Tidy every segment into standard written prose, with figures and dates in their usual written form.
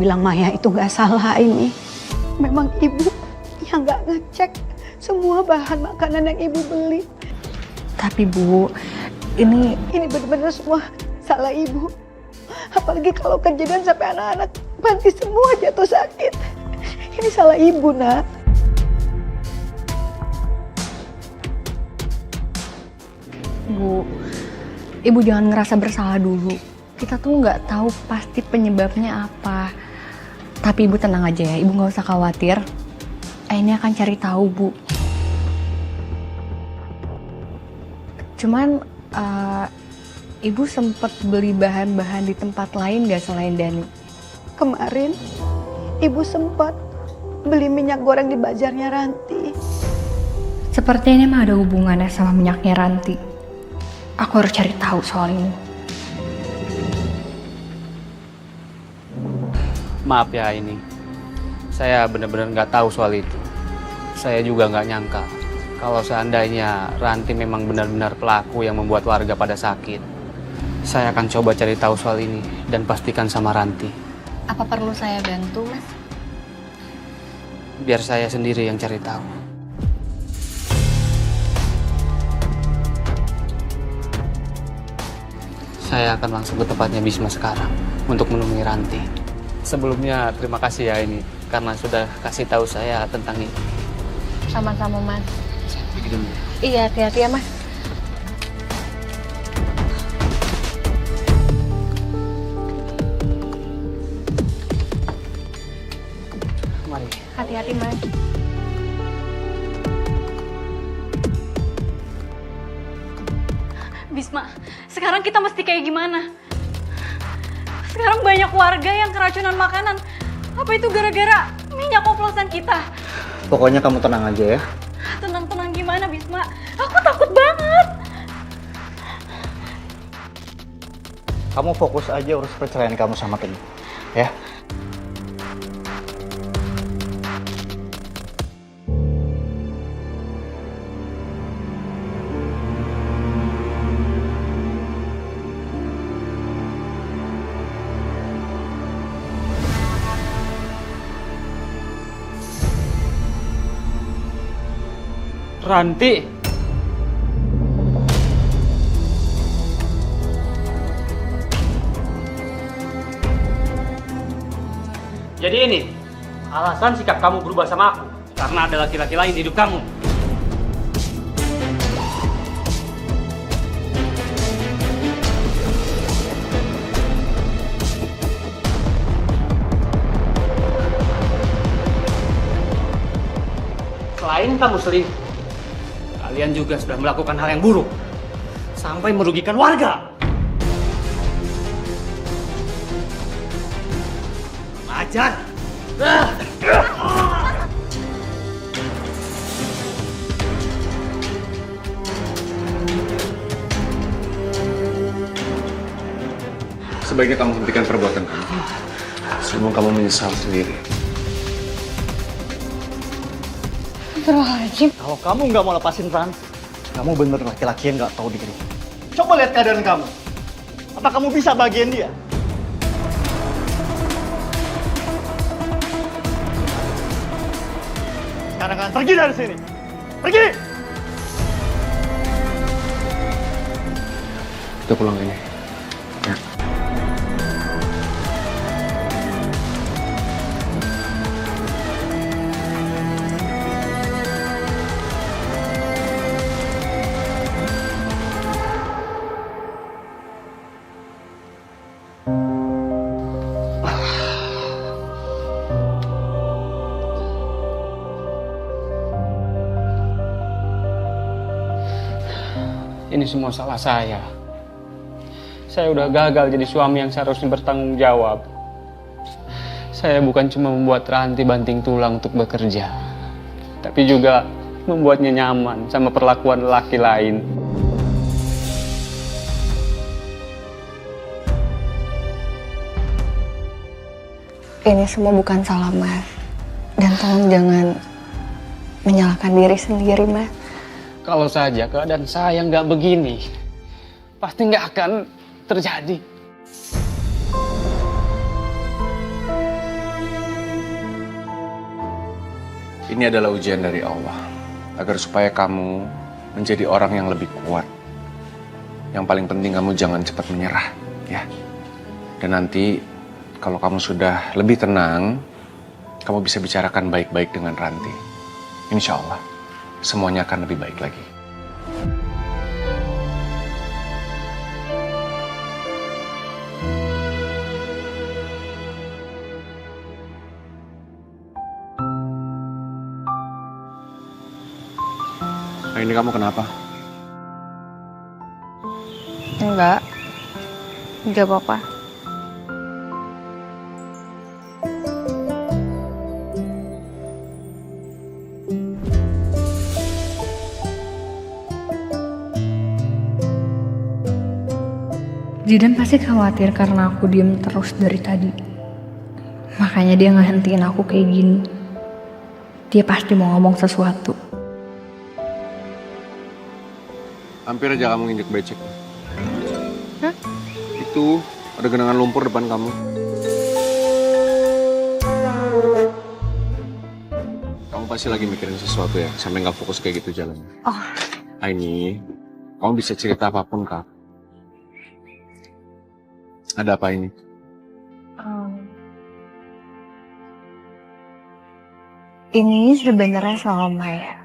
bilang Maya itu nggak salah ini. Memang ibu yang nggak ngecek semua bahan makanan yang ibu beli. Tapi Bu, ini benar-benar semua salah ibu. Apalagi kalau kejadian sampai anak-anak panti semua jatuh sakit. Ini salah ibu, Nak. Bu, Ibu jangan ngerasa bersalah dulu. Kita tuh nggak tahu pasti penyebabnya apa. Tapi Ibu tenang aja ya, Ibu nggak usah khawatir. Ini akan cari tahu, Bu. Cuman, Ibu sempet beli bahan-bahan di tempat lain nggak selain Dani? Kemarin ibu sempat beli minyak goreng di bazarnya Ranti. Sepertinya ini mah ada hubungannya sama minyaknya Ranti. Aku harus cari tahu soal ini. Maaf ya ini, saya benar-benar nggak tahu soal itu. Saya juga nggak nyangka kalau seandainya Ranti memang benar-benar pelaku yang membuat warga pada sakit. Saya akan coba cari tahu soal ini dan pastikan sama Ranti. Apa perlu saya bantu, Mas? Biar saya sendiri yang cari tahu. Saya akan langsung ke tempatnya Bisma sekarang untuk menemui Ranti. Sebelumnya terima kasih ya ini karena sudah kasih tahu saya tentang ini. Sama-sama, Mas. Saya pergi dulu. Iya, hati-hati ya, Mas. Mari. Hati-hati, Mas. Bisma, sekarang kita mesti kayak gimana? Sekarang banyak warga yang keracunan makanan. Apa itu gara-gara minyak oplosan kita? Pokoknya kamu tenang aja ya. Tenang-tenang gimana, Bisma? Aku takut banget. Kamu fokus aja urus perceraian kamu sama Teguh. Ya. Ranti. Jadi ini alasan sikap kamu berubah sama aku karena ada laki-laki lain di hidup kamu. Selain kamu selingkuh, kalian juga sudah melakukan hal yang buruk sampai merugikan warga. Ajar. Sebaiknya kamu hentikan perbuatan kamu. Sebelum kamu menyesal sendiri. Kalau kamu nggak mau lepasin Ran, kamu bener laki-laki yang nggak tahu diri. Coba lihat keadaan kamu. Apa kamu bisa bagian dia? Sekarang kan pergi dari sini. Pergi! Kita pulang ini. Ya. Ini semua salah saya. Saya udah gagal jadi suami yang seharusnya bertanggung jawab. Saya bukan cuma membuat Ranti banting tulang untuk bekerja, tapi juga membuatnya nyaman sama perlakuan laki lain. Ini semua bukan salah, Mas. Dan tolong jangan menyalahkan diri sendiri, Mas. Kalau saja keadaan saya nggak begini, pasti nggak akan terjadi. Ini adalah ujian dari Allah agar supaya kamu menjadi orang yang lebih kuat. Yang paling penting kamu jangan cepat menyerah, ya. Dan nanti kalau kamu sudah lebih tenang, kamu bisa bicarakan baik-baik dengan Ranti. Insya Allah, semuanya akan lebih baik lagi. Nah, ini kamu kenapa? Enggak apa-apa. Zidan pasti khawatir karena aku diem terus dari tadi. Makanya dia ngehentiin aku kayak gini. Dia pasti mau ngomong sesuatu. Hampir aja kamu nginjek becek. Hah? Itu ada genangan lumpur depan kamu. Kamu pasti lagi mikirin sesuatu ya, sampai nggak fokus kayak gitu jalannya. Oh. Ini, kamu bisa cerita apapun, Kak. Ada apa ini? Ini sebenarnya soal Maya.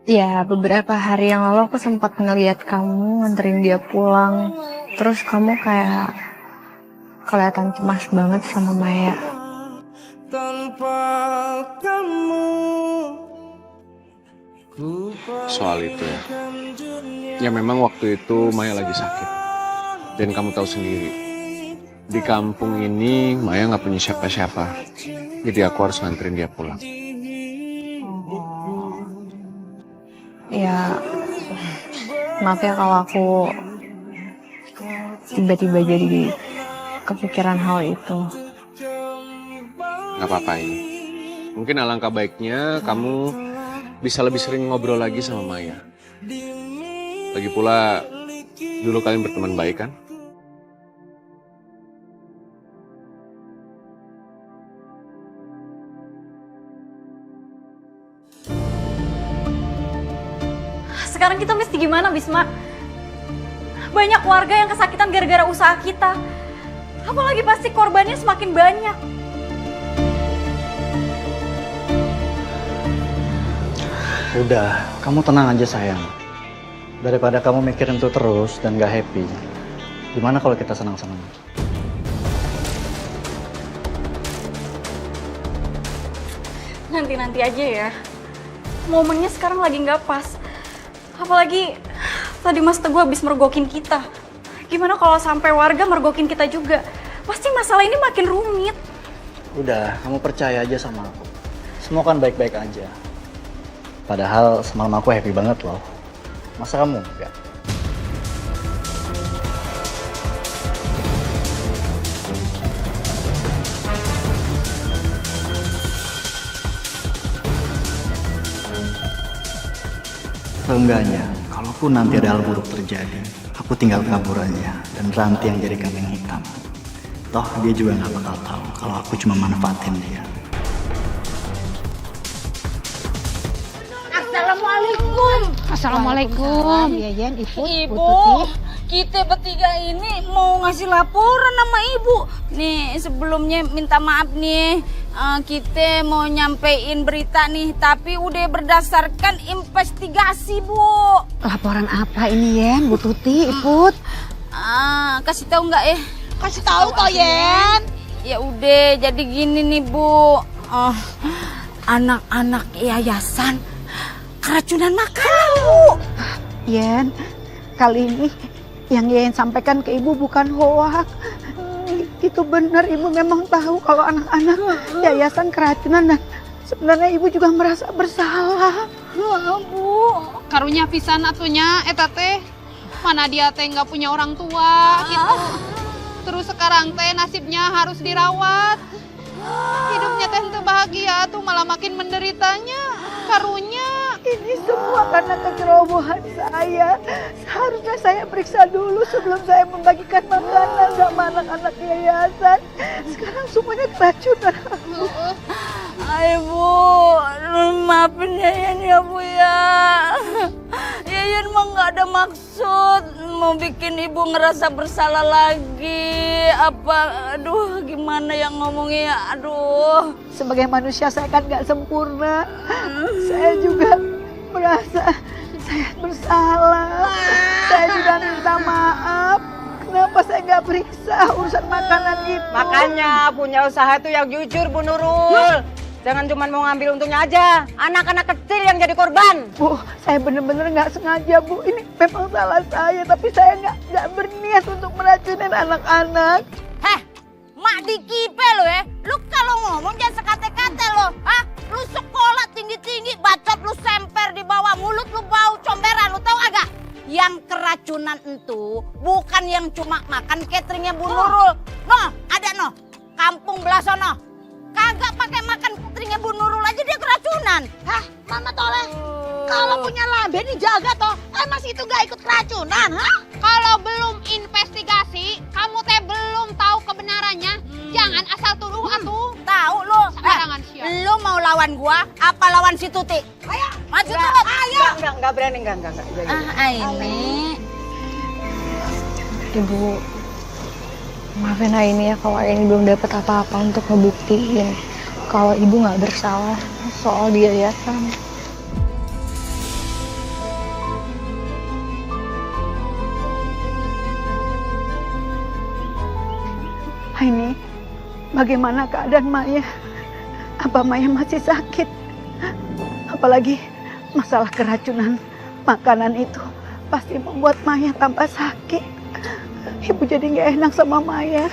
Ya, beberapa hari yang lalu aku sempat ngeliat kamu nganterin dia pulang. Terus kamu kayak kelihatan cemas banget sama Maya. Soal itu ya. Ya memang waktu itu Maya lagi sakit. Dan kamu tahu sendiri. Di kampung ini Maya nggak punya siapa-siapa. Jadi aku harus nganterin dia pulang. Ya, maaf ya kalau aku tiba-tiba jadi kepikiran hal itu. Nggak apa-apa ini. Mungkin alangkah baiknya kamu bisa lebih sering ngobrol lagi sama Maya. Lagi pula, dulu kalian berteman baik kan? Sekarang kita mesti gimana, Bisma? Banyak warga yang kesakitan gara-gara usaha kita. Apalagi pasti korbannya semakin banyak. Udah, kamu tenang aja sayang. Daripada kamu mikirin itu terus dan gak happy, gimana kalau kita senang-senang? Nanti-nanti aja ya. Momennya sekarang lagi nggak pas. Apalagi tadi Mas Teguh habis mergokin kita. Gimana kalau sampai warga mergokin kita juga? Pasti masalah ini makin rumit. Udah, kamu percaya aja sama aku. Semua kan baik-baik aja. Padahal semalam aku happy banget loh. Masa kamu enggak? Seenggaknya, kalaupun nanti ada hal buruk terjadi, aku tinggal kabur aja dan Ranti yang jadi kambing hitam. Toh dia juga nggak bakal tahu kalau aku cuma manfaatin dia. Assalamualaikum. Ya Yen, Ibu, kita bertiga ini mau ngasih laporan sama Ibu. Nih, sebelumnya minta maaf nih. Kita mau nyampein berita nih, tapi udah berdasarkan investigasi, Bu. Laporan apa ini Yen, Bu Tuti, Iput? Kasih tahu nggak ya? Kasih tahu toh Yen. Ya udah, jadi gini nih, Bu. Anak-anak yayasan keracunan makanan, Bu. Yen, kali ini yang Yen sampaikan ke Ibu bukan hoak. Itu benar, Ibu memang tahu kalau anak-anak yayasan keracunan dan sebenarnya Ibu juga merasa bersalah. Bu, karunya pisan atunya eta teh. Mana dia teh nggak punya orang tua gitu. Terus sekarang teh nasibnya harus dirawat. Hidupnya teh teu bahagia tuh malah makin menderitanya. Karunya Ini semua karena kecerobohan saya. Seharusnya saya periksa dulu sebelum saya membagikan makanan sama anak-anak yayasan. Sekarang semuanya keracunan. Ayo, Bu. maafin Yayan ya Bu ya. Yayan mah nggak ada maksud mau bikin ibu ngerasa bersalah lagi. Aduh gimana yang ngomongnya, aduh. Sebagai manusia saya kan nggak sempurna. Saya juga merasa saya bersalah. Saya juga minta maaf. Kenapa saya nggak periksa urusan makanan itu? Makanya punya usaha itu yang jujur, Bu Nurul. Jangan cuma mau ngambil untungnya aja. Anak-anak kecil yang jadi korban. Bu, saya bener-bener nggak sengaja, Bu. Ini memang salah saya, tapi saya nggak berniat untuk meracunin anak-anak. Heh, mak dikipe lo ya. Lu kalau ngomong jangan sekate-kate lo. Hah? Lu sekolah tinggi-tinggi, bacot lu semper di bawah, mulut lu bau comberan, lu tahu agak? Yang keracunan itu bukan yang cuma makan cateringnya Bu Nurul. Noh, ada noh. Kampung belah sono. Kagak pakai makan cateringnya Bu Nurul aja dia keracunan. Hah, Mama Toleh? Kalau punya lambe dijaga toh, emang itu gak ikut keracunan, hah? Kalau belum investigasi, kamu teh belum tahu kebenarannya. Jangan asal tuduh atuh. Tahu lu? Sembarangan siap. Lu mau lawan gua apa lawan si Tuti? Ayo, Maju turun. Ayo. Enggak berani, enggak. Ini. Ibu, maafin Aini ya kalau Aini belum dapat apa-apa untuk ngebuktiin kalau ibu nggak bersalah soal di yayasan. Ini bagaimana keadaan Maya? Apa Maya masih sakit? Apalagi masalah keracunan makanan itu pasti membuat Maya tambah sakit. Ibu jadi nggak enak sama Maya.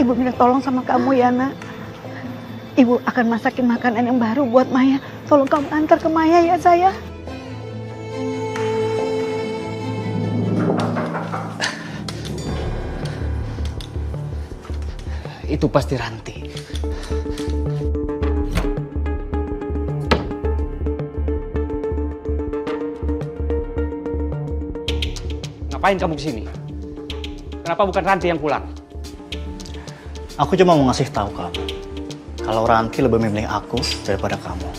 Ibu minta tolong sama kamu ya nak. Ibu akan masakin makanan yang baru buat Maya. Tolong kamu antar ke Maya ya saya. Itu pasti Ranti. Ngapain kamu kesini? Kenapa bukan Ranti yang pulang? Aku cuma mau ngasih tahu kamu kalau Ranti lebih memilih aku daripada kamu.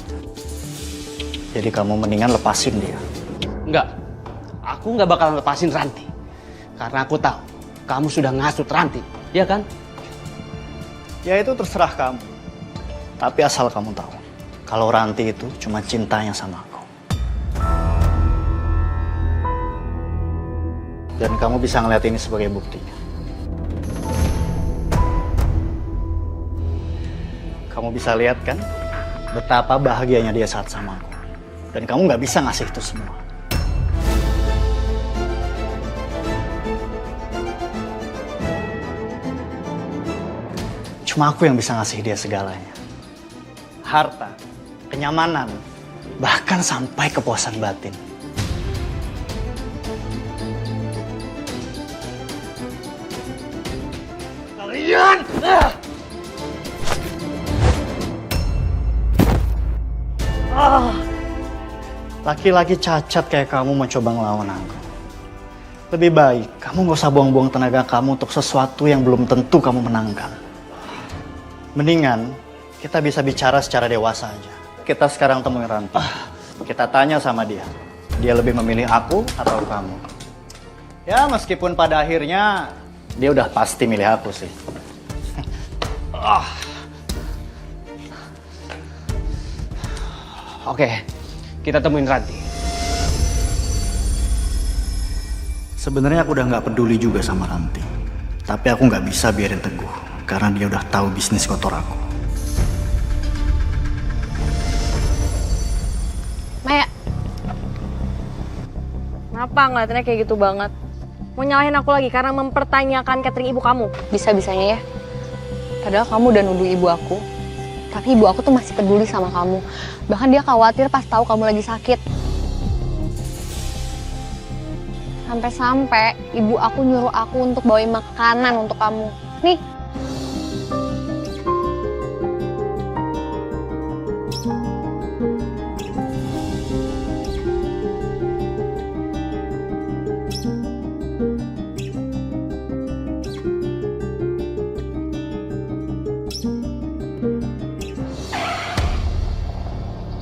Jadi kamu mendingan lepasin dia. Enggak, aku nggak bakalan lepasin Ranti. Karena aku tahu kamu sudah ngasut Ranti, ya kan? Ya itu terserah kamu. Tapi asal kamu tahu, kalau Ranti itu cuma cintanya sama aku. Dan kamu bisa ngeliat ini sebagai buktinya. Kamu bisa lihat kan betapa bahagianya dia saat sama aku. Dan kamu nggak bisa ngasih itu semua. Cuma aku yang bisa ngasih dia segalanya. Harta, kenyamanan, bahkan sampai kepuasan batin. Kalian! Laki-laki cacat kayak kamu mencoba ngelawan aku. Lebih baik kamu gak usah buang-buang tenaga kamu untuk sesuatu yang belum tentu kamu menangkan. Mendingan kita bisa bicara secara dewasa aja. Kita sekarang temuin Ranti. Kita tanya sama dia. Dia lebih memilih aku atau kamu? Ya meskipun pada akhirnya dia udah pasti milih aku sih. Oke, kita temuin Ranti. Sebenarnya aku udah gak peduli juga sama Ranti. Tapi aku gak bisa biarin Teguh. Karena dia udah tahu bisnis kotor aku. Maya. Kenapa ngeliatnya kayak gitu banget? Mau nyalahin aku lagi karena mempertanyakan catering ibu kamu? Bisa-bisanya ya. Padahal kamu udah nuduh ibu aku. Tapi ibu aku tuh masih peduli sama kamu. Bahkan dia khawatir pas tahu kamu lagi sakit. Sampai-sampai ibu aku nyuruh aku untuk bawain makanan untuk kamu. Nih.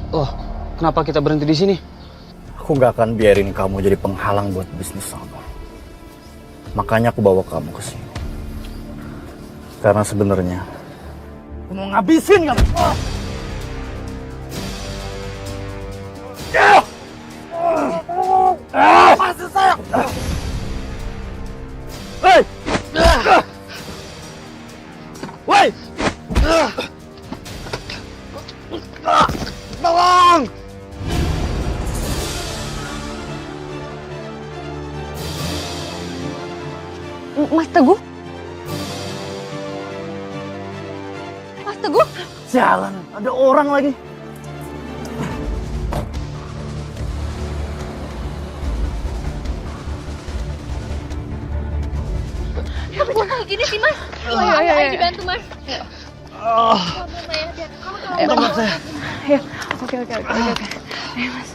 Oh, kenapa kita berhenti di sini? Aku nggak akan biarin kamu jadi penghalang buat bisnis aku. Makanya aku bawa kamu ke sini. Karena sebenarnya aku mau ngabisin kamu. Masih saya. Hei! Woi! Tolong! Mas Teguh? Mas Teguh? Jalan, ada orang lagi. Ya ampun, kayak gini sih, Mas. Ayo dibantu, Mas. Teman saya. Ayo, oke. Ayo, Mas.